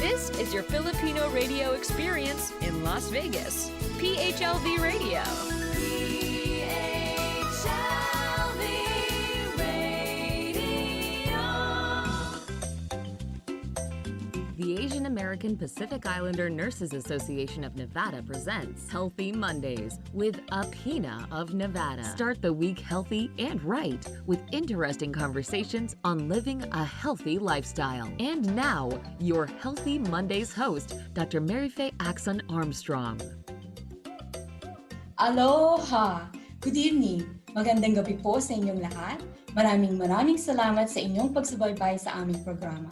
This is your Filipino radio experience in Las Vegas. PHLV Radio. The Asian American Pacific Islander Nurses Association of Nevada presents Healthy Mondays with AAPINA of Nevada. Start the week healthy and right with interesting conversations on living a healthy lifestyle. And now, your Healthy Mondays host, Dr. Mary Faye Axon Armstrong. Aloha! Good evening! Magandang gabi po sa inyong lahat. Maraming salamat sa inyong pagsubaybay sa aming programa.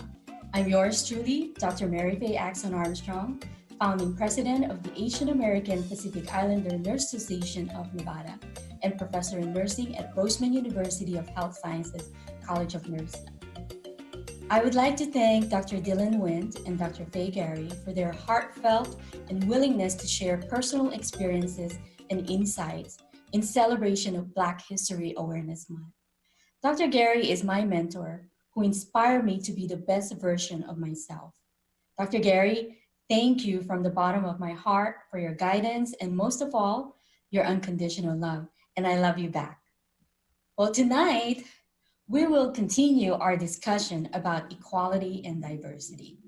I'm yours truly, Dr. Mary Faye Axon Armstrong, founding president of the Asian American Pacific Islander Nurse Association of Nevada and professor in nursing at Roseman University of Health Sciences, College of Nursing. I would like to thank Dr. Dylan Wendt and Dr. Faye Gary for their heartfelt and willingness to share personal experiences and insights in celebration of Black History Awareness Month. Dr. Gary is my mentor, who inspire me to be the best version of myself. Dr. Gary, thank you from the bottom of my heart for your guidance and most of all, your unconditional love. And I love you back. Well, tonight, we will continue our discussion about equality and diversity.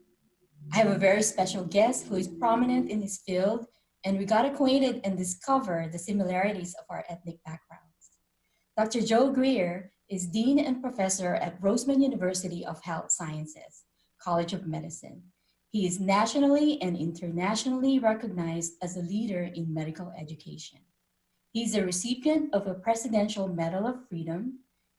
I have a very special guest who is prominent in this field, and we got acquainted and discovered the similarities of our ethnic backgrounds. Dr. Joe Greer is Dean and Professor at Roseman University of Health Sciences, College of Medicine. He is nationally and internationally recognized as a leader in medical education. He's a recipient of a Presidential Medal of Freedom,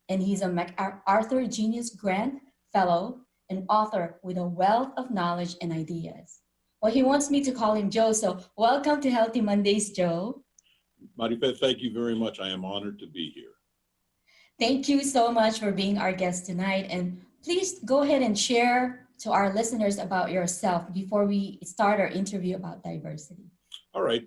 and he's a MacArthur Genius Grant Fellow and author with a wealth of knowledge and ideas. Well, he wants me to call him Joe, so welcome to Healthy Mondays, Joe. Marife, thank you very much. I am honored to be here. Thank you so much for being our guest tonight. And please go ahead and share to our listeners about yourself before we start our interview about diversity. All right.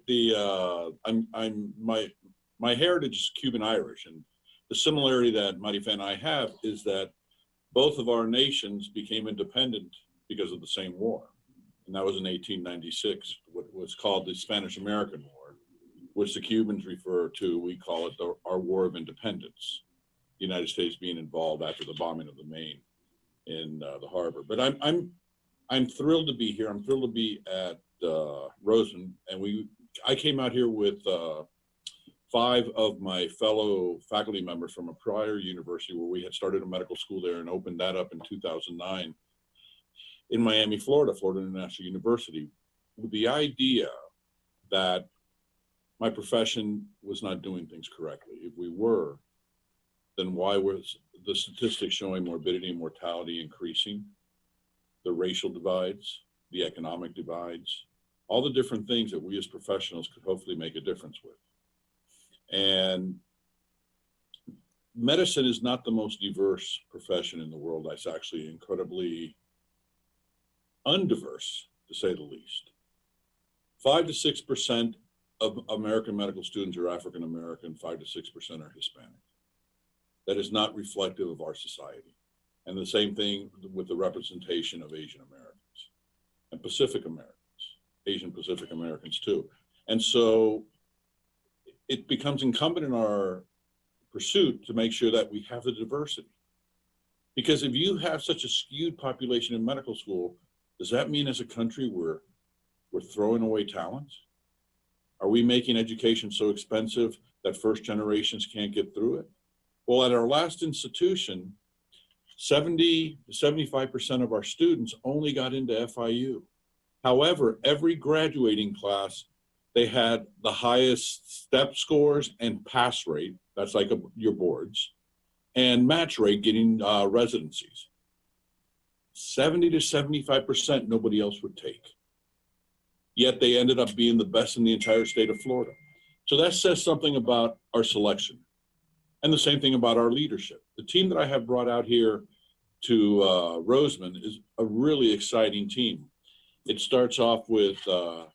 My heritage is Cuban Irish, and the similarity that Marife and I have is that both of our nations became independent because of the same war. And that was in 1896, what was called the Spanish-American War, which the Cubans refer to, we call it our War of Independence. The United States being involved after the bombing of the Maine in the harbor. But I'm thrilled to be here. I'm thrilled to be at Roseman, and I came out here with 5 of my fellow faculty members from a prior university where we had started a medical school there and opened that up in 2009 in Miami, Florida International University, with the idea that my profession was not doing things correctly. If we were, then why was the statistics showing morbidity and mortality increasing, the racial divides, the economic divides, all the different things that we as professionals could hopefully make a difference with. And medicine is not the most diverse profession in the world. It's actually incredibly undiverse, to say the least. 5 to 6% of American medical students are African American, 5 to 6% are Hispanic. That is not reflective of our society. And the same thing with the representation of Asian Americans and Pacific Americans, Asian Pacific Americans too. And so it becomes incumbent in our pursuit to make sure that we have the diversity. Because if you have such a skewed population in medical school, does that mean as a country we're throwing away talent? Are we making education so expensive that first generations can't get through it? Well, at our last institution, 70 to 75% of our students only got into FIU. However, every graduating class, they had the highest step scores and pass rate, that's like your boards, and match rate getting residencies. 70 to 75% nobody else would take. Yet they ended up being the best in the entire state of Florida. So that says something about our selection. And the same thing about our leadership. The team that I have brought out here to Roseman is a really exciting team. It starts off with 2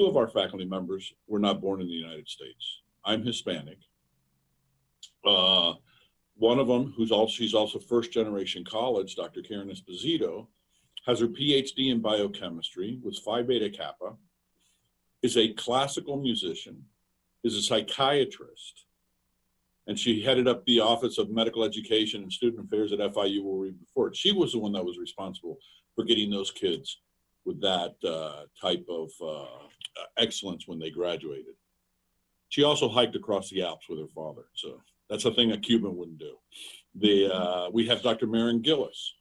of our faculty members were not born in the United States. I'm Hispanic. One of them, she's also first generation college, Dr. Karen Esposito, has her PhD in biochemistry, was Phi Beta Kappa, is a classical musician, is a psychiatrist, and she headed up the Office of Medical Education and Student Affairs at FIU where we before. She was the one that was responsible for getting those kids with that type of excellence when they graduated. She also hiked across the Alps with her father, so that's a thing a Cuban wouldn't do. We have Dr. Maren Gillis.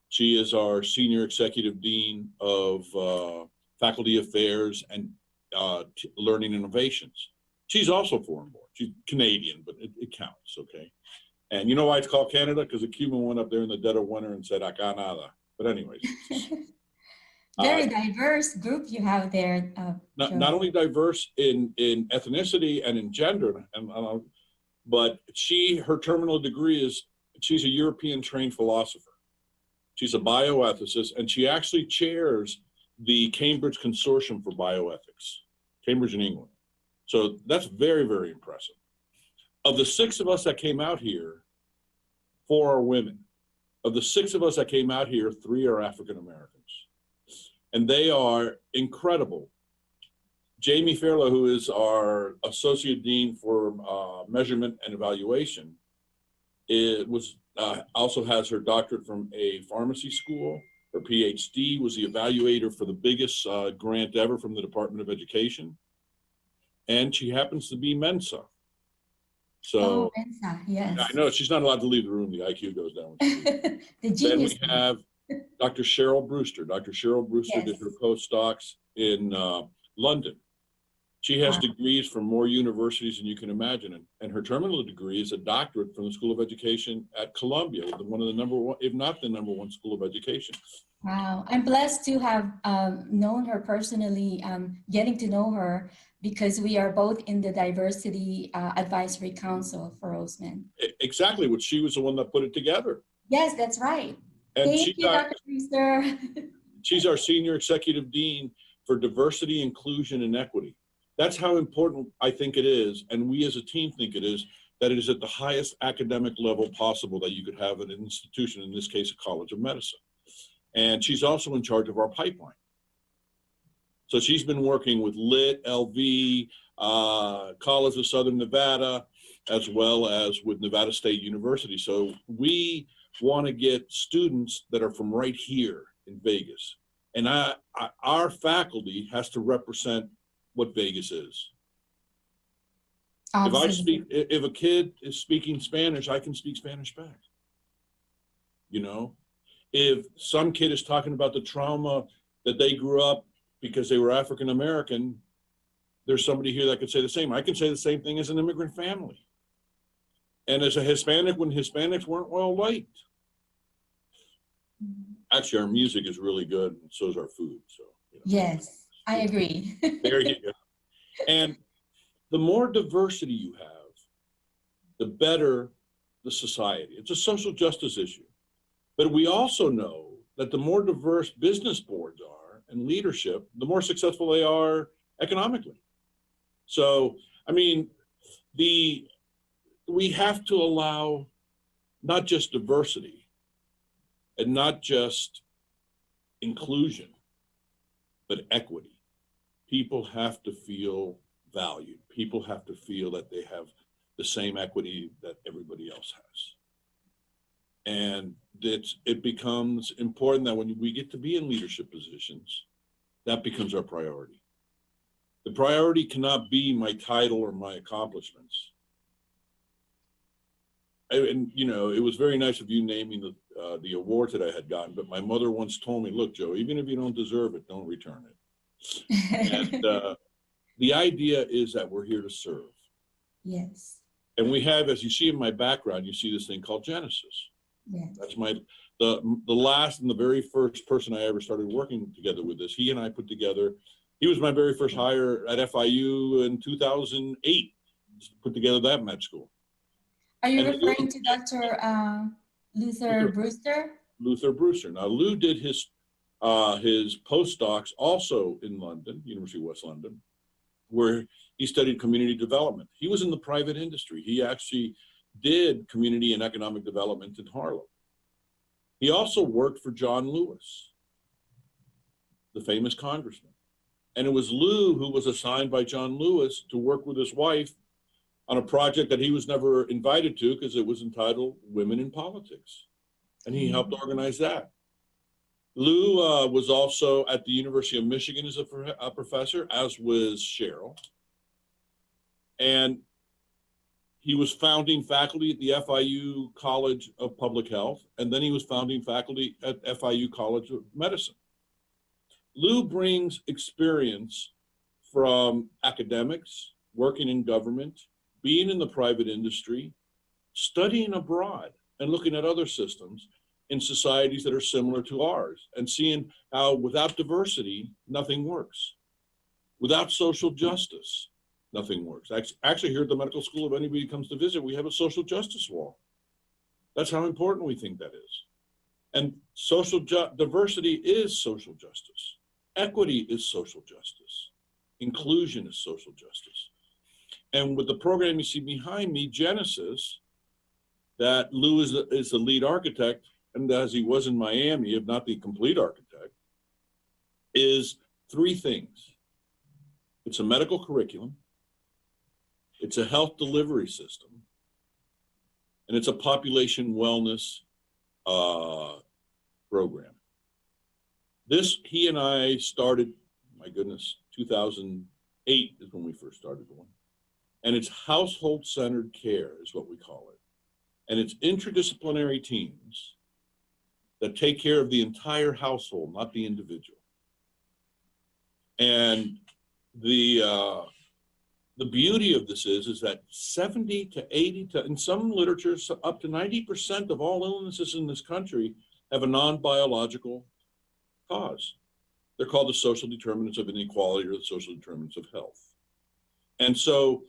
She is our Senior Executive Dean of Faculty Affairs and Learning Innovations. She's also foreign born. She's Canadian, but it counts, okay? And you know why it's called Canada? Because a Cuban went up there in the dead of winter and said, acá nada. But anyways. Very diverse group you have there. Not only diverse in ethnicity and in gender, but her terminal degree is, she's a European trained philosopher. She's a bioethicist, and she actually chairs the Cambridge Consortium for Bioethics, Cambridge in England. So that's very, very impressive. Of the 6 of us that came out here, 4 are women. Of the 6 of us that came out here, 3 are African Americans. And they are incredible. Jamie Fairlow, who is our Associate Dean for Measurement and Evaluation, also has her doctorate from a pharmacy school. Her PhD was the evaluator for the biggest grant ever from the Department of Education. And she happens to be Mensa. So Mensa, yes. I know she's not allowed to leave the room. The IQ goes down. The genius. Then we have Dr. Cheryl Brewster. Dr. Cheryl Brewster did her postdocs in London. She has degrees from more universities than you can imagine. And her terminal degree is a doctorate from the School of Education at Columbia, one of the number one, if not the number one school of education. Wow, I'm blessed to have known her personally, getting to know her, because we are both in the Diversity Advisory Council for Roseman. Exactly, which she was the one that put it together. Yes, that's right. And Thank you, Dr. Brewster. She's our Senior Executive Dean for Diversity, Inclusion, and Equity. That's how important I think it is, and we as a team think it is, that it is at the highest academic level possible that you could have at an institution, in this case, a College of Medicine. And she's also in charge of our pipeline. So she's been working with LIT, LV, College of Southern Nevada, as well as with Nevada State University. So we want to get students that are from right here in Vegas. And our faculty has to represent what Vegas is. If a kid is speaking Spanish, I can speak Spanish back. You know, if some kid is talking about the trauma that they grew up because they were African American, there's somebody here that could say the same. I can say the same thing as an immigrant family. And as a Hispanic, when Hispanics weren't well liked. Actually, our music is really good, and so is our food. So yes, I agree. There you go. And the more diversity you have, the better the society. It's a social justice issue. But we also know that the more diverse business boards are and leadership, the more successful they are economically. So, I mean, we have to allow not just diversity and not just inclusion, but equity. People have to feel valued. People have to feel that they have the same equity that everybody else has. And it becomes important that when we get to be in leadership positions, that becomes our priority. The priority cannot be my title or my accomplishments. And you know, it was very nice of you naming the award that I had gotten, but my mother once told me, look, Joe, even if you don't deserve it, don't return it. And the idea is that we're here to serve. Yes. And we have, as you see in my background, you see this thing called Genesis. Yes. That's the last and the very first person I ever started working together with this. He and I put together, he was my very first hire at FIU in 2008, put together that med school. Are you referring to Dr. Luther Brewster? Luther Brewster. Now, Lou did his postdocs also in London, University of West London, where he studied community development. He was in the private industry. He actually did community and economic development in Harlem. He also worked for John Lewis. the famous congressman. And it was Lou who was assigned by John Lewis to work with his wife on a project that he was never invited to because it was entitled Women in Politics. And he helped organize that. Lou was also at the University of Michigan as a professor, as was Cheryl. And he was founding faculty at the FIU College of Public Health, and then he was founding faculty at FIU College of Medicine. Lou brings experience from academics, working in government, being in the private industry, studying abroad, and looking at other systems in societies that are similar to ours, and seeing how without diversity, nothing works. Without social justice, nothing works. Actually, here at the medical school, if anybody comes to visit, we have a social justice wall. That's how important we think that is. And social diversity is social justice. Equity is social justice. Inclusion is social justice. And with the program you see behind me, Genesis, that Lou is the lead architect, and as he was in Miami, if not the complete architect, is three things. It's a medical curriculum, it's a health delivery system, and it's a population wellness program. This, he and I started, my goodness, 2008 is when we first started going. And it's household-centered care is what we call it. And it's interdisciplinary teams that take care of the entire household, not the individual. And the beauty of this is that 70 to 80 to, in some literature, up to 90% of all illnesses in this country have a non-biological cause. They're called the social determinants of inequality or the social determinants of health. And so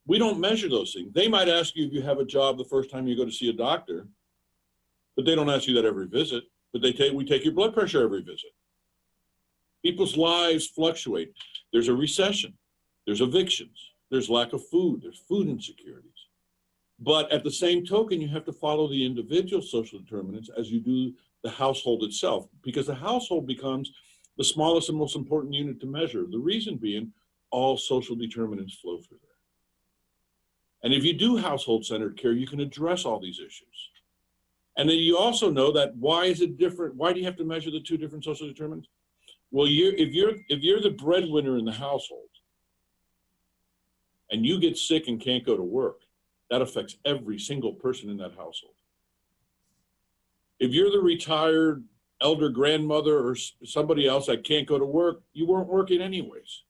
we don't measure those things. They might ask you if you have a job the first time you go to see a doctor, but they don't ask you that every visit, but we take your blood pressure every visit. People's lives fluctuate. There's a recession, there's evictions, there's lack of food, there's food insecurities. But at the same token, you have to follow the individual social determinants as you do the household itself, because the household becomes the smallest and most important unit to measure. The reason being, all social determinants flow through there. And if you do household-centered care, you can address all these issues. And then you also know that why is it different? Why do you have to measure the two different social determinants? Well, if you're the breadwinner in the household and you get sick and can't go to work, that affects every single person in that household. If you're the retired elder grandmother or somebody else that can't go to work, you weren't working anyways.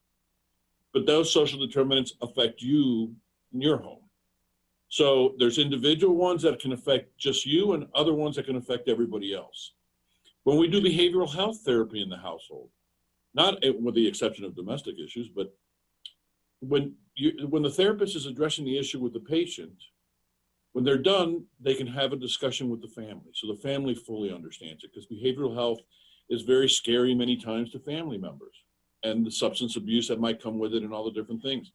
But those social determinants affect you in your home. So there's individual ones that can affect just you and other ones that can affect everybody else. When we do behavioral health therapy in the household, not with the exception of domestic issues, but when the therapist is addressing the issue with the patient, when they're done, they can have a discussion with the family. So the family fully understands it, because behavioral health is very scary many times to family members, and the substance abuse that might come with it and all the different things.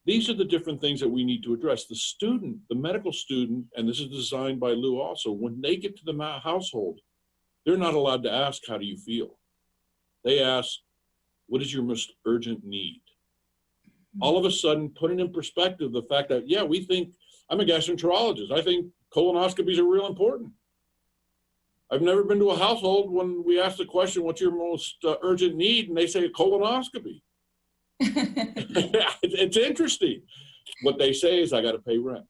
These are the different things that we need to address. The student, the medical student, and this is designed by Lou also, when they get to the household, they're not allowed to ask, how do you feel? They ask, what is your most urgent need? All of a sudden, putting in perspective the fact that, yeah, we think, I'm a gastroenterologist, I think colonoscopies are real important. I've never been to a household when we ask the question, what's your most urgent need? And they say a colonoscopy. Yeah, it's interesting. What they say is, I got to pay rent.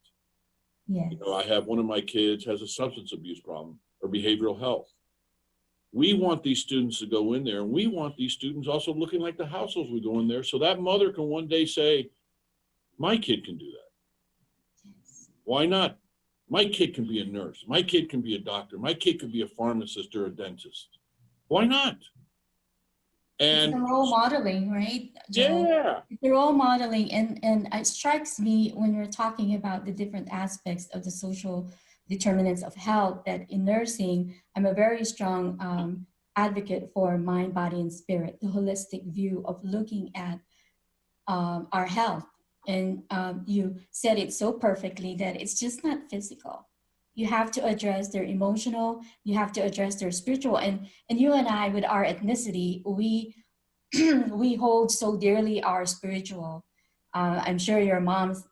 Yes. You know, I have one of my kids has a substance abuse problem or behavioral health. We want these students to go in there, and we want these students also looking like the households we go in there, so that mother can one day say, my kid can do that. Yes. Why not? My kid can be a nurse. My kid can be a doctor. My kid can be a pharmacist or a dentist. Why not? And it's the role modeling, right, Joe? yeah, It's the role modeling, and it strikes me when we're talking about the different aspects of the social determinants of health, that in nursing, I'm a very strong advocate for mind, body, and spirit, the holistic view of looking at our health. And you said it so perfectly that it's just not physical. You have to address their emotional, you have to address their spiritual. And you and I, with our ethnicity, we we hold so dearly our spiritual. I'm sure your moms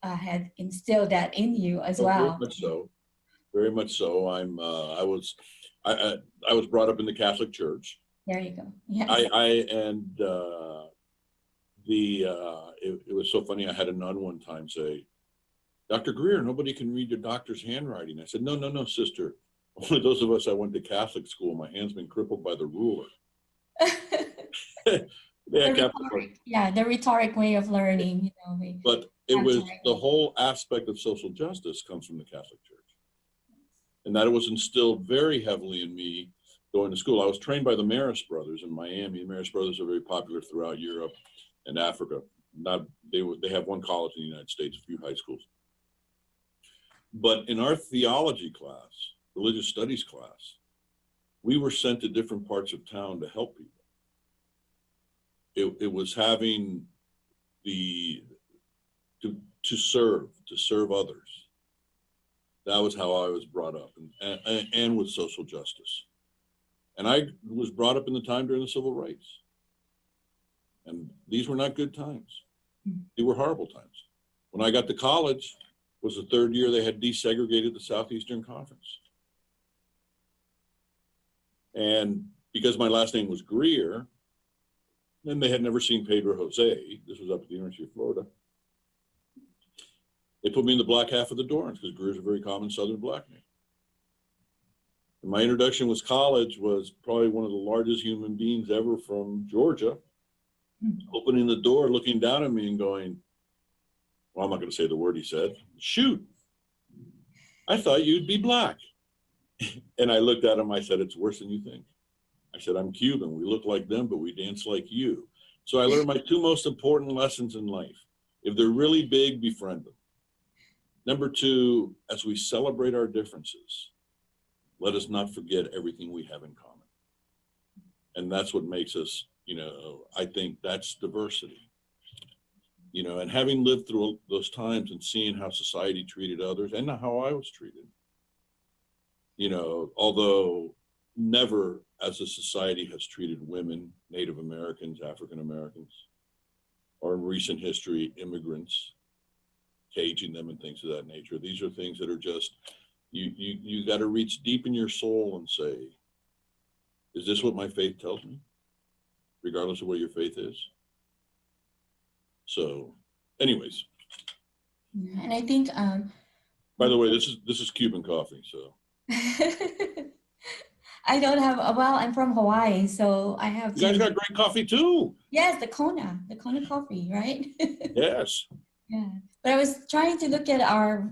had instilled that in you as Oh, very well. much so. Very much so. I was brought up in the Catholic Church. There you go. Yes. It was so funny. I had a nun one time say, "Dr. Greer, nobody can read your doctor's handwriting." I said, no, sister. Only those of us that went to Catholic school, my hand's been crippled by the ruler. The rhetoric way of learning, But it was the whole aspect of social justice comes from the Catholic Church. And that it was instilled very heavily in me going to school. I was trained by the Marist brothers in Miami. The Marist brothers are very popular throughout Europe and Africa. They have one college in the United States, a few high schools. But in our theology class, religious studies class, we were sent to different parts of town to help people. It was having to serve others. That was how I was brought up, and with social justice. And I was brought up in the time during the civil rights. And these were not good times. They were horrible times. When I got to college, was the third year they had desegregated the Southeastern Conference. And because my last name was Greer, and they had never seen Pedro Jose, this was up at the University of Florida, they put me in the black half of the dorms because Greer is a very common Southern black name. And my introduction was college was probably one of the largest human beings ever from Georgia, opening the door, looking down at me and going, well, I'm not going to say the word he said, shoot, I thought you'd be black. And I looked at him, I said, it's worse than you think. I said, I'm Cuban. We look like them, but we dance like you. So I learned my two most important lessons in life. If they're really big, befriend them. Number two, as we celebrate our differences, let us not forget everything we have in common. And that's what makes us, I think that's diversity. And having lived through those times and seeing how society treated others and how I was treated, although never as a society has treated women, Native Americans, African Americans, or in recent history, immigrants, caging them and things of that nature. These are things that are just, you got to reach deep in your soul and say, is this what my faith tells me? Regardless of what your faith is. So anyways. And I think, by the way, this is Cuban coffee, so. I don't have, well, I'm from Hawaii, so I have. You guys got great coffee too. Yes, the Kona coffee, right? Yes. Yeah, but I was trying to look at our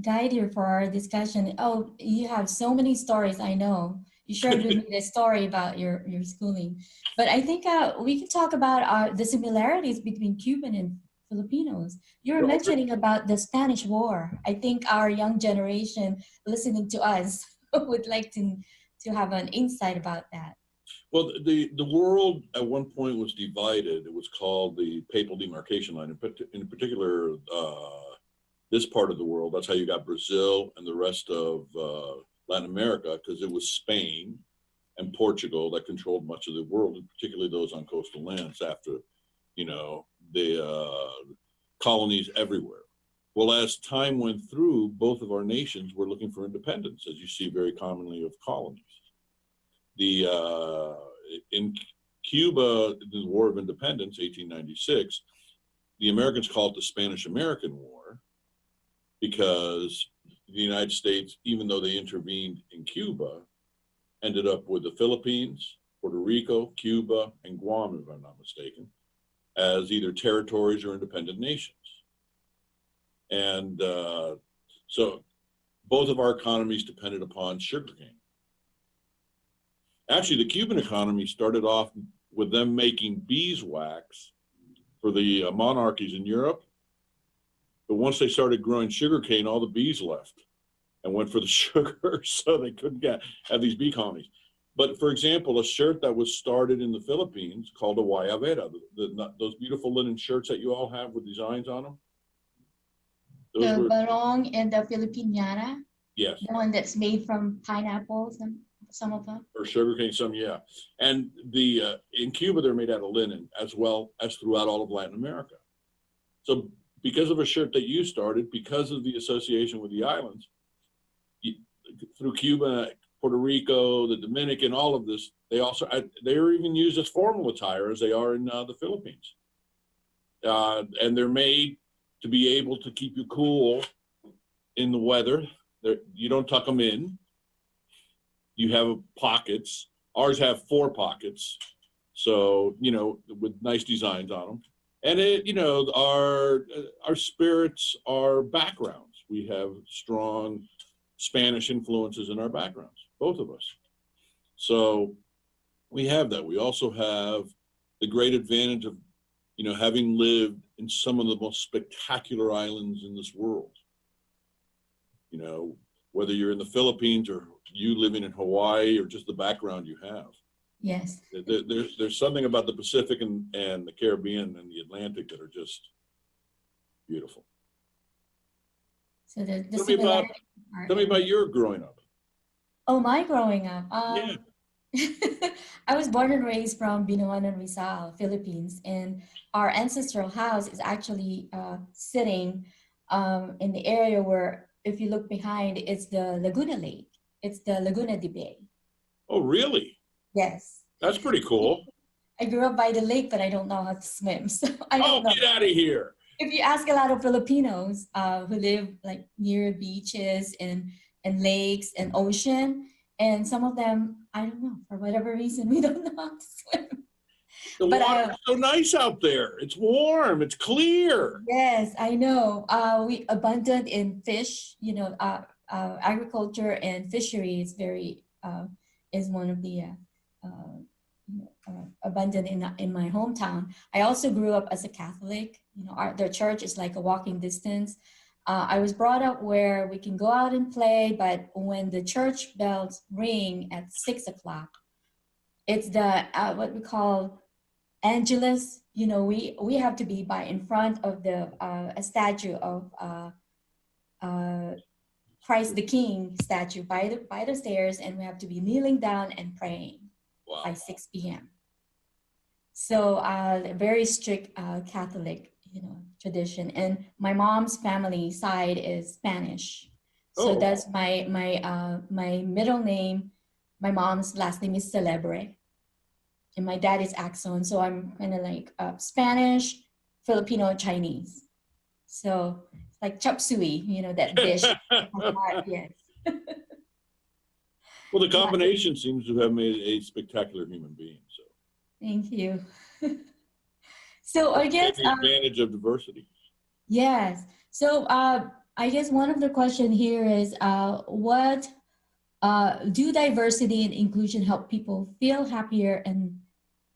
guide here for our discussion. Oh, you have so many stories, I know. You shared with me the story about your schooling. But I think we can talk about the similarities between Cuban and Filipinos. You were mentioning about the Spanish War. I think our young generation listening to us would like to have an insight about that. Well, the world at one point was divided. It was called the Papal Demarcation Line. In particular, this part of the world, that's how you got Brazil and the rest of Latin America, because it was Spain and Portugal that controlled much of the world, and particularly those on coastal lands after, the colonies everywhere. Well, as time went through, both of our nations were looking for independence, as you see very commonly of colonies. In Cuba, the War of Independence, 1896, the Americans called it the Spanish-American War because the United States, even though they intervened in Cuba, ended up with the Philippines, Puerto Rico, Cuba, and Guam, if I'm not mistaken, as either territories or independent nations. And so both of our economies depended upon sugarcane. Actually, the Cuban economy started off with them making beeswax for the monarchies in Europe. But once they started growing sugarcane, all the bees left and went for the sugar, so they couldn't have these bee colonies. But for example, a shirt that was started in the Philippines called a guayabera, those beautiful linen shirts that you all have with designs on them. The barong and the Filipiniana? Yes. The one that's made from pineapples, and some of them. Or sugarcane, some, yeah. And in Cuba, they're made out of linen, as well as throughout all of Latin America. So because of a shirt that you started, because of the association with the islands, through Cuba, Puerto Rico, the Dominican, all of this, they are even used as formal attire as they are in the Philippines. And they're made to be able to keep you cool in the weather. You don't tuck them in. You have pockets. Ours have 4 pockets. So, with nice designs on them. And our spirits are backgrounds. We have strong Spanish influences in our backgrounds, both of us. So we have that. We also have the great advantage of, having lived in some of the most spectacular islands in this world. Whether you're in the Philippines or you living in Hawaii or just the background you have. Yes. There's something about the Pacific and the Caribbean and the Atlantic that are just beautiful. So the tell me about your growing up. Oh, my growing up. Yeah. I was born and raised from Binoan, Rizal, Philippines, and our ancestral house is actually sitting in the area where, if you look behind, it's the Laguna Lake. It's the Laguna de Bay. Oh, really? Yes. That's pretty cool. I grew up by the lake, but I don't know how to swim, so I don't know. Get out of here. If you ask a lot of Filipinos who live like near beaches and lakes and ocean, and some of them, I don't know, for whatever reason, we don't know how to swim. The water's so nice out there. It's warm. It's clear. Yes, I know. We abundant in fish. Agriculture and fishery is is one of the abundant in my hometown. I also grew up as a Catholic. Their church is like a walking distance. I was brought up where we can go out and play, but when the church bells ring at 6 o'clock, it's the what we call Angelus. We have to be in front of a statue of Christ the King statue by the stairs, and we have to be kneeling down and praying. Wow. By 6 p.m. So very strict Catholic, tradition. And my mom's family side is Spanish. So that's my middle name. My mom's last name is Celebre. And my dad is Axon. So I'm kind of like Spanish, Filipino, Chinese. So it's like chop suey, that dish. Yes. Well, the combination seems to have made a spectacular human being. So, thank you. So I guess the advantage of diversity. Yes. So I guess one of the questions here is, what do diversity and inclusion help people feel happier and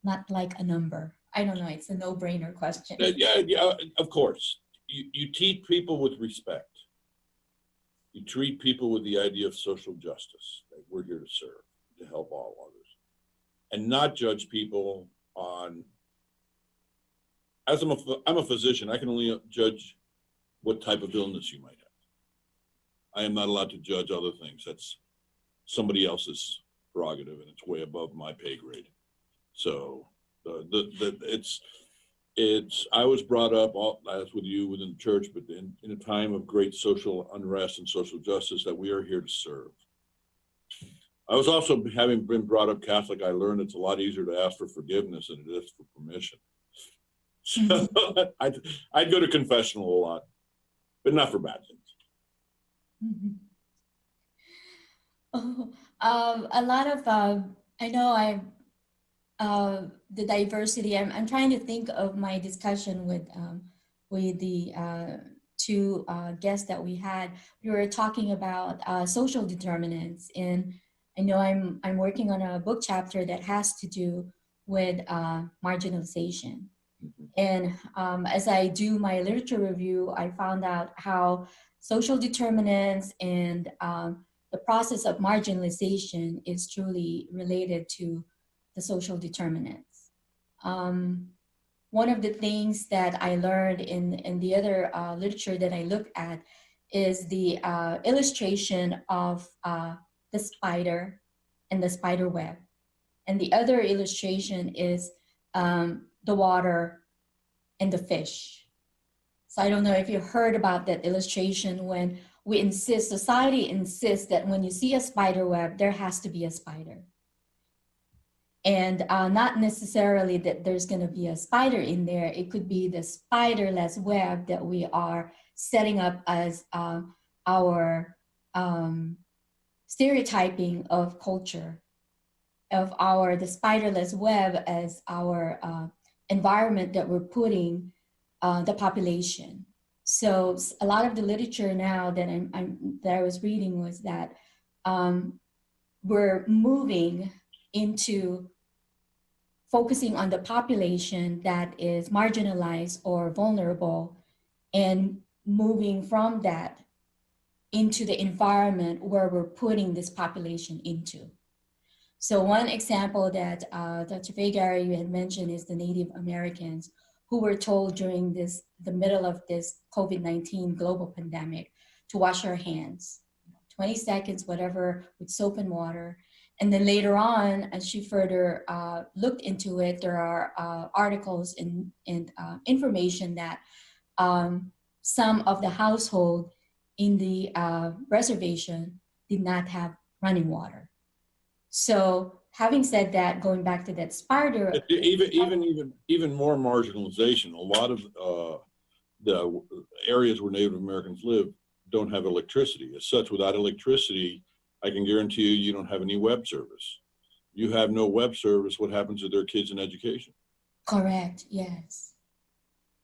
not like a number? I don't know. It's a no-brainer question. Yeah. Of course, you teach people with respect. You treat people with the idea of social justice. That we're here to serve, to help all others, and not judge people on. As I'm a physician, I can only judge what type of illness you might have. I am not allowed to judge other things. That's somebody else's prerogative, and it's way above my pay grade. So I was brought up, as with you, within the church, but in a time of great social unrest and social justice, that we are here to serve. I was also, having been brought up Catholic, I learned it's a lot easier to ask for forgiveness than it is for permission. So I'd go to confessional a lot, but not for bad things. Mm-hmm. A lot of, I know the diversity, I'm trying to think of my discussion with the two guests that we had. We were talking about social determinants, and I know I'm working on a book chapter that has to do with marginalization. And as I do my literature review, I found out how social determinants and the process of marginalization is truly related to the social determinants. One of the things that I learned in the other literature that I looked at is the illustration of the spider and the spider web. And the other illustration is the water and the fish. So I don't know if you heard about that illustration when we insist, society insists that when you see a spider web, there has to be a spider. And not necessarily that there's going to be a spider in there. It could be the spiderless web that we are setting up as our stereotyping of culture, of the spiderless web as our environment that we're putting the population. So a lot of the literature now that that I was reading was that we're moving into focusing on the population that is marginalized or vulnerable, and moving from that into the environment where we're putting this population into. So one example that Dr. Vega, you had mentioned is the Native Americans who were told during the middle of this COVID-19 global pandemic to wash our hands, 20 seconds, whatever, with soap and water. And then later on, as she further looked into it, there are articles and information that some of the household in the reservation did not have running water. So having said that, going back to that spider, even more marginalization. A lot of the areas where Native Americans live don't have electricity. As such, without electricity, I can guarantee you don't have any web service. You have no web service, what happens to their kids in education? Correct, yes.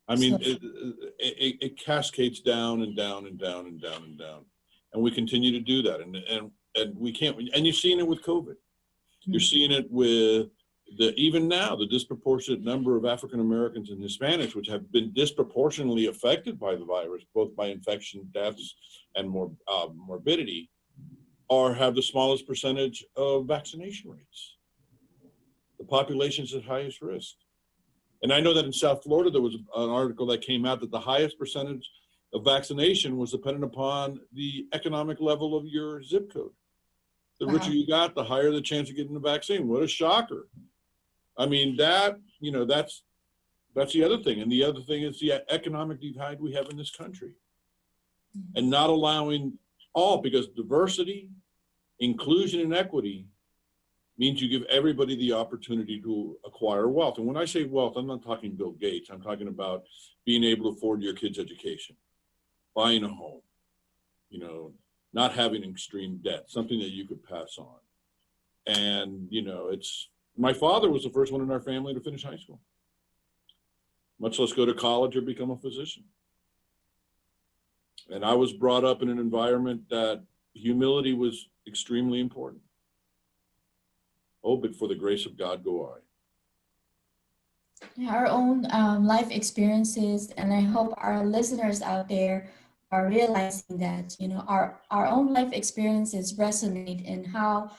I mean, it cascades down and down and down and down and down. And we continue to do that. And we can't, and you're seeing it with COVID. You're seeing it with even now, the disproportionate number of African Americans and Hispanics, which have been disproportionately affected by the virus, both by infection, deaths, and morbidity, have the smallest percentage of vaccination rates. The population's at highest risk. And I know that in South Florida, there was an article that came out that the highest percentage of vaccination was dependent upon the economic level of your zip code. The richer you got, the higher the chance of getting the vaccine. What a shocker. I mean, that's the other thing. And the other thing is the economic divide we have in this country. And not allowing all, because diversity, inclusion, and equity means you give everybody the opportunity to acquire wealth. And when I say wealth, I'm not talking Bill Gates. I'm talking about being able to afford your kids' education, buying a home, not having extreme debt, something that you could pass on. And, my father was the first one in our family to finish high school, much less go to college or become a physician. And I was brought up in an environment that humility was extremely important. Oh, but for the grace of God go I. Yeah, our own life experiences, and I hope our listeners out there are realizing that, our own life experiences resonate in how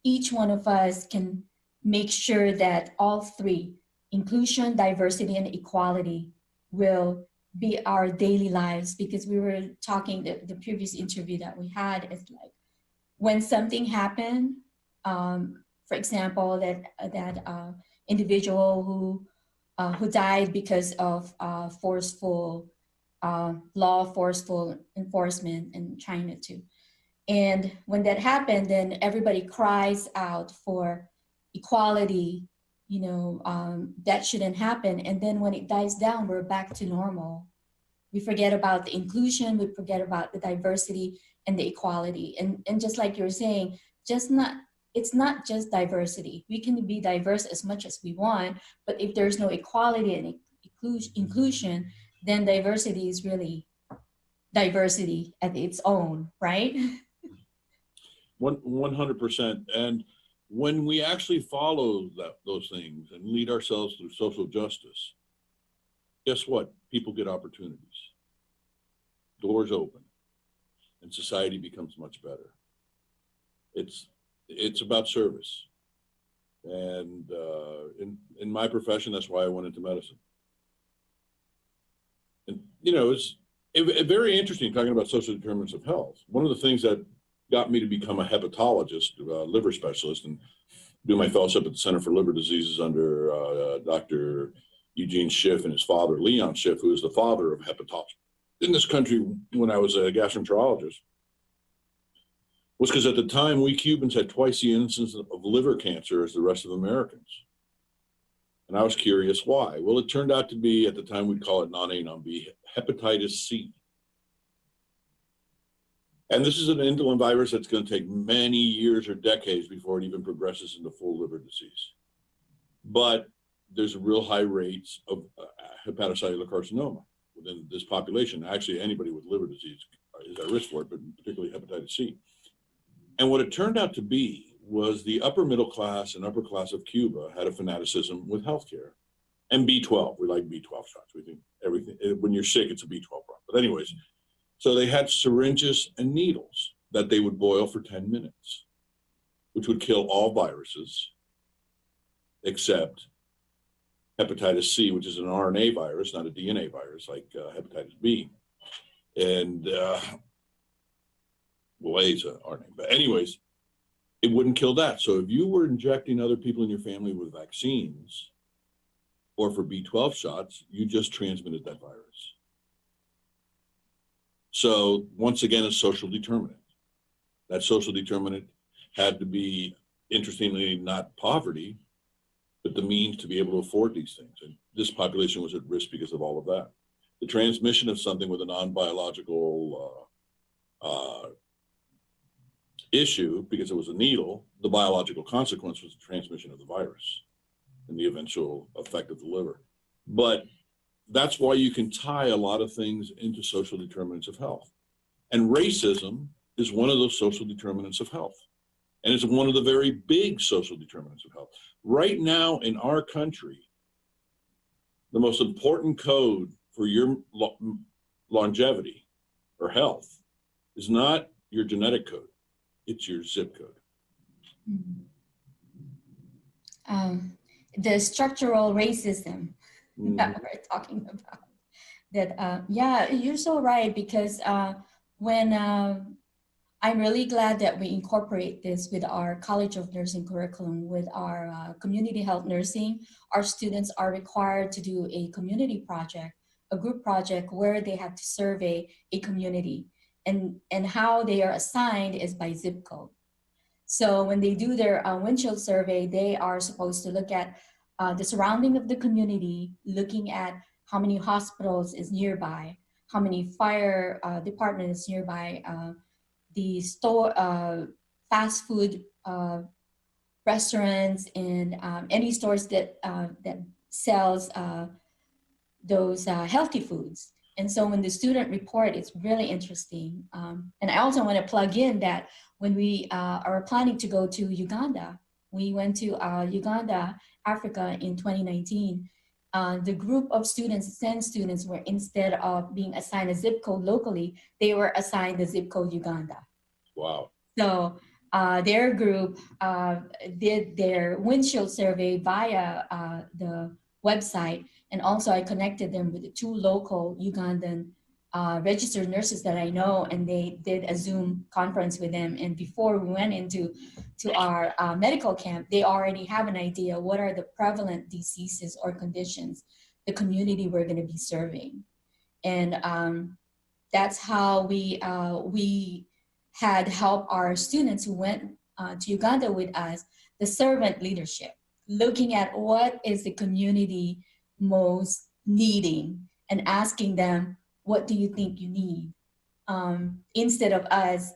each one of us can make sure that all three, inclusion, diversity, and equality, will be our daily lives. Because we were talking, the previous interview that we had is like, when something happened, for example, that individual who died because of forceful enforcement in China too. And when that happened, then everybody cries out for equality, that shouldn't happen. And then when it dies down, we're back to normal. We forget about the inclusion, we forget about the diversity and the equality. And just like you're saying, it's not just diversity. We can be diverse as much as we want, but if there's no equality and inclusion, then diversity is really diversity at its own, right? 100%. And when we actually follow those things and lead ourselves through social justice, guess what? People get opportunities. Doors open, and society becomes much better. It's about service. And in my profession, that's why I went into medicine. And, Very interesting talking about social determinants of health. One of the things that got me to become a hepatologist, liver specialist, and do my fellowship at the Center for Liver Diseases under Dr. Eugene Schiff and his father, Leon Schiff, who is the father of hepatology in this country when I was a gastroenterologist, was because at the time we Cubans had twice the incidence of liver cancer as the rest of Americans. And I was curious why. Well, it turned out to be, at the time we'd call it non-A, non-B, hepatitis C. And this is an indolent virus that's going to take many years or decades before it even progresses into full liver disease. But there's real high rates of hepatocellular carcinoma within this population. Actually, anybody with liver disease is at risk for it, but particularly hepatitis C. And what it turned out to be was the upper middle class and upper class of Cuba had a fanaticism with healthcare. And B12, we like B12 shots. We think everything, when you're sick, it's a B12 problem. But anyways, so they had syringes and needles that they would boil for 10 minutes, which would kill all viruses except hepatitis C, which is an RNA virus, not a DNA virus like hepatitis B. And well, A is an RNA. But anyways, it wouldn't kill that. So if you were injecting other people in your family with vaccines or for B12 shots, you just transmitted that virus. So once again, a social determinant. That social determinant had to be, interestingly, not poverty, but the means to be able to afford these things. And this population was at risk because of all of that. The transmission of something with a non-biological issue, because it was a needle, the biological consequence was the transmission of the virus and the eventual effect of the liver. But that's why you can tie a lot of things into social determinants of health. And racism is one of those social determinants of health. And it's one of the very big social determinants of health. Right now in our country, the most important code for your longevity or health is not your genetic code, it's your zip code. The structural racism that we're talking about. That yeah, you're so right, because when I'm really glad that we incorporate this with our College of Nursing curriculum, with our community health nursing. Our students are required to do a community project, a group project where they have to survey a community, and how they are assigned is by zip code. So when they do their windshield survey, they are supposed to look at the surrounding of the community, looking at how many hospitals is nearby, how many fire department is nearby, the store, fast food restaurants, and any stores that that sells those healthy foods. And so when the student report, it's really interesting. And I also want to plug in that when we are planning to go to Uganda, we went to Uganda, Africa in 2019. The group of students, 10 students, were, instead of being assigned a zip code locally, they were assigned the zip code Uganda. Wow. So their group did their windshield survey via the website. And also I connected them with the 2 local Ugandan registered nurses that I know, and they did a Zoom conference with them. And before we went into our medical camp, they already have an idea what are the prevalent diseases or conditions the community we're going to be serving. And that's how we had helped our students who went to Uganda with us, the servant leadership, looking at what is the community most needing and asking them, what do you think you need? Instead of us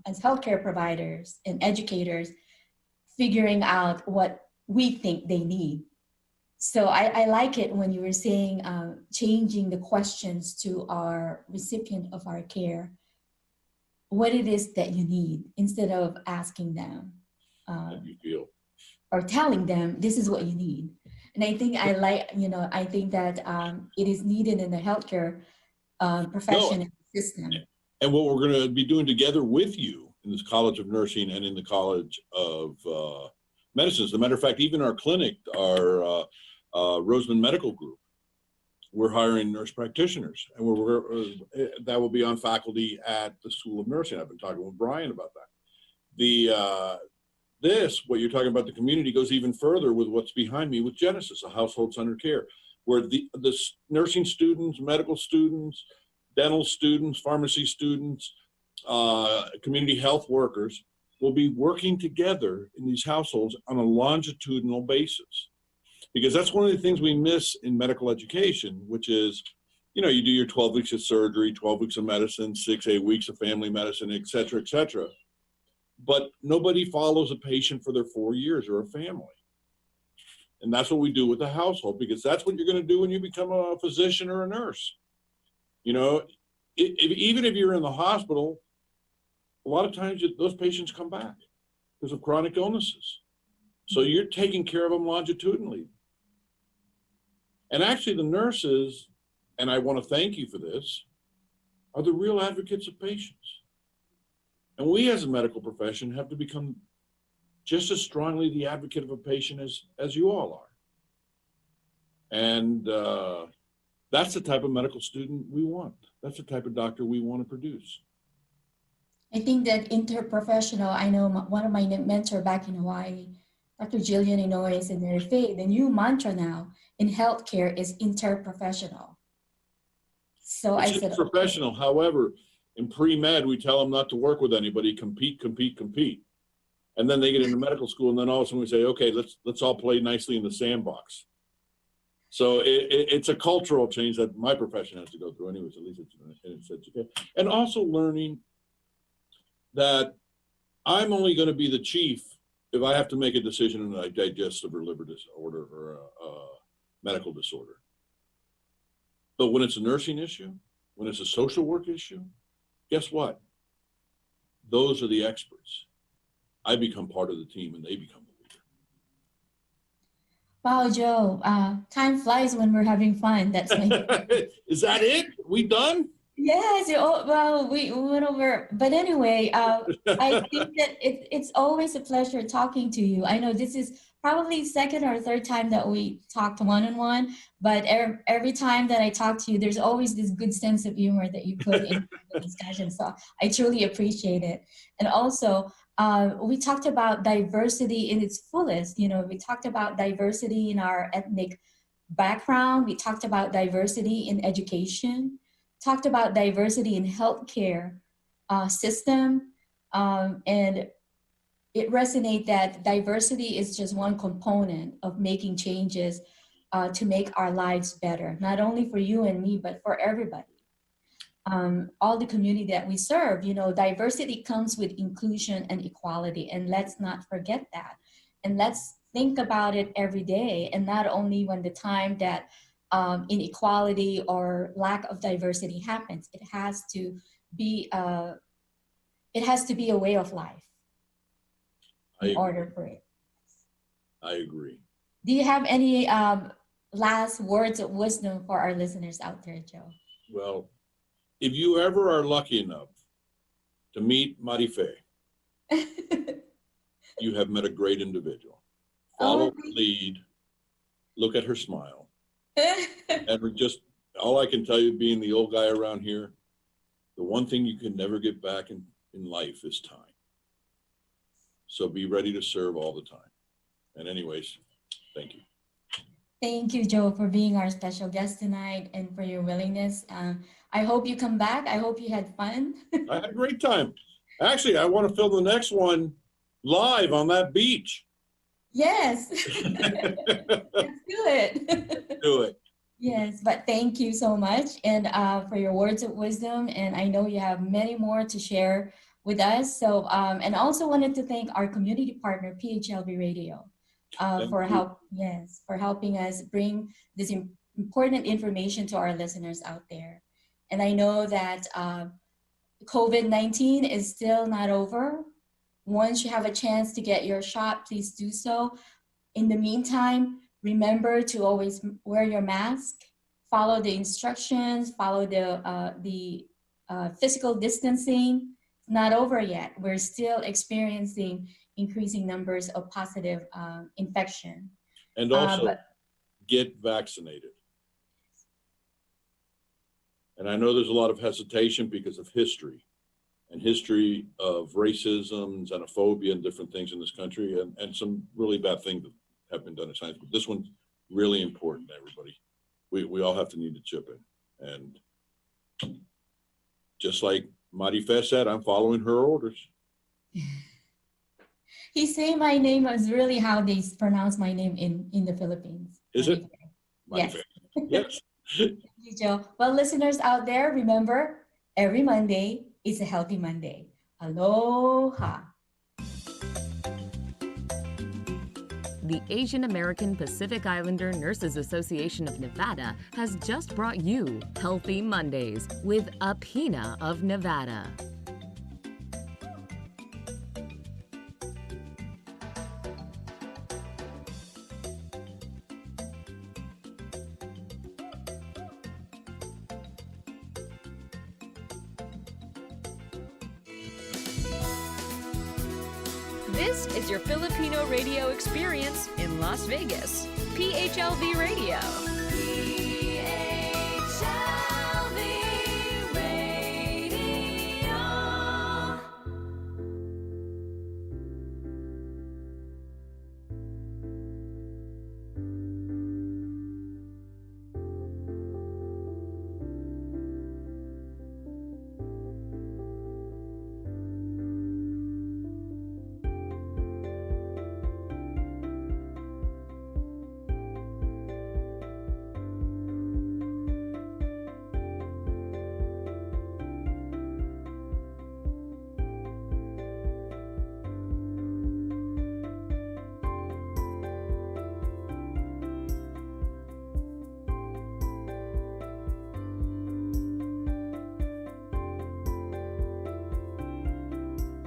as healthcare providers and educators figuring out what we think they need. So I like it when you were saying changing the questions to our recipient of our care, what it is that you need, instead of asking them you feel, or telling them this is what you need. And I think I think that it is needed in the healthcare profession and system. And what we're going to be doing together with you in this College of Nursing and in the College of Medicine, as a matter of fact, even our clinic, our Roseman Medical Group, we're hiring nurse practitioners, and that will be on faculty at the School of Nursing. I've been talking with Brian about that. What you're talking about, the community, goes even further with what's behind me with Genesis, a household centered care, where the nursing students, medical students, dental students, pharmacy students, community health workers will be working together in these households on a longitudinal basis. Because that's one of the things we miss in medical education, which is, you know, you do your 12 weeks of surgery, 12 weeks of medicine, 8 weeks of family medicine, et cetera, but nobody follows a patient for their 4 years or a family. And that's what we do with the household, because that's what you're going to do when you become a physician or a nurse. You know, even if you're in the hospital, a lot of times those patients come back because of chronic illnesses. So you're taking care of them longitudinally. And actually the nurses, and I want to thank you for this, are the real advocates of patients. And we as a medical profession have to become just as strongly the advocate of a patient as you all are. And that's the type of medical student we want. That's the type of doctor we want to produce. I think that interprofessional, I know one of my mentor back in Hawaii, Dr. Jillian Inouye and Mary Faye, the new mantra now in healthcare is interprofessional. So It's I said, professional. okay. However, in pre-med, we tell them not to work with anybody, compete. And then they get into medical school, and then all of a sudden we say, okay, let's all play nicely in the sandbox. So it's a cultural change that my profession has to go through anyways, at least it's education. And also learning that I'm only going to be the chief if I have to make a decision on a digestive or liver disorder or a medical disorder. But when it's a nursing issue, when it's a social work issue, guess what? Those are the experts. I become part of the team and they become the leader. Wow, Joe, time flies when we're having fun. That's my Is that it? We done? Yes, well, we went over, but anyway, I think that it's always a pleasure talking to you. I know this is probably second or third time that we talked one-on-one, but every time that I talk to you, there's always this good sense of humor that you put in the discussion. So I truly appreciate it. And also, we talked about diversity in its fullest. You know, we talked about diversity in our ethnic background. We talked about diversity in education. Talked about diversity in healthcare system, and it resonates that diversity is just one component of making changes to make our lives better, not only for you and me, but for everybody. All the community that we serve, you know, diversity comes with inclusion and equality, and let's not forget that. And let's think about it every day, and not only when the time that inequality or lack of diversity happens. It has to be a way of life in order for it. I agree. Do you have any last words of wisdom for our listeners out there, Joe? Well, if you ever are lucky enough to meet Marife, you have met a great individual. Follow her lead, look at her smile. And just all I can tell you, being the old guy around here, the one thing you can never get back in life is time. So be ready to serve all the time. And anyways, thank you. Thank you, Joe, for being our special guest tonight and for your willingness. I hope you come back. I hope you had fun. I had a great time. Actually, I want to film the next one live on that beach. Yes. Let's do it. Do it. Yes, but thank you so much and for your words of wisdom. And I know you have many more to share with us. So, and also wanted to thank our community partner, PHLB Radio, for helping us bring this important information to our listeners out there. And I know that COVID-19 is still not over. Once you have a chance to get your shot, please do so. In the meantime, remember to always wear your mask, follow the instructions, follow the physical distancing. It's not over yet. We're still experiencing increasing numbers of positive infection. And also get vaccinated. And I know there's a lot of hesitation because of history and history of racism, xenophobia, and different things in this country, and some really bad things that have been done in science. But this one's really important, everybody. We all have to need to chip in. And just like Marife said, I'm following her orders. He say my name is really how they pronounce my name in the Philippines. Is it? Yes. Yes. Thank you, Joe. Well, listeners out there, remember, every Monday is a healthy Monday. Aloha. The Asian American Pacific Islander Nurses Association of Nevada has just brought you Healthy Mondays with AAPINA of Nevada. This is your Filipino radio experience in Las Vegas. PHLV Radio.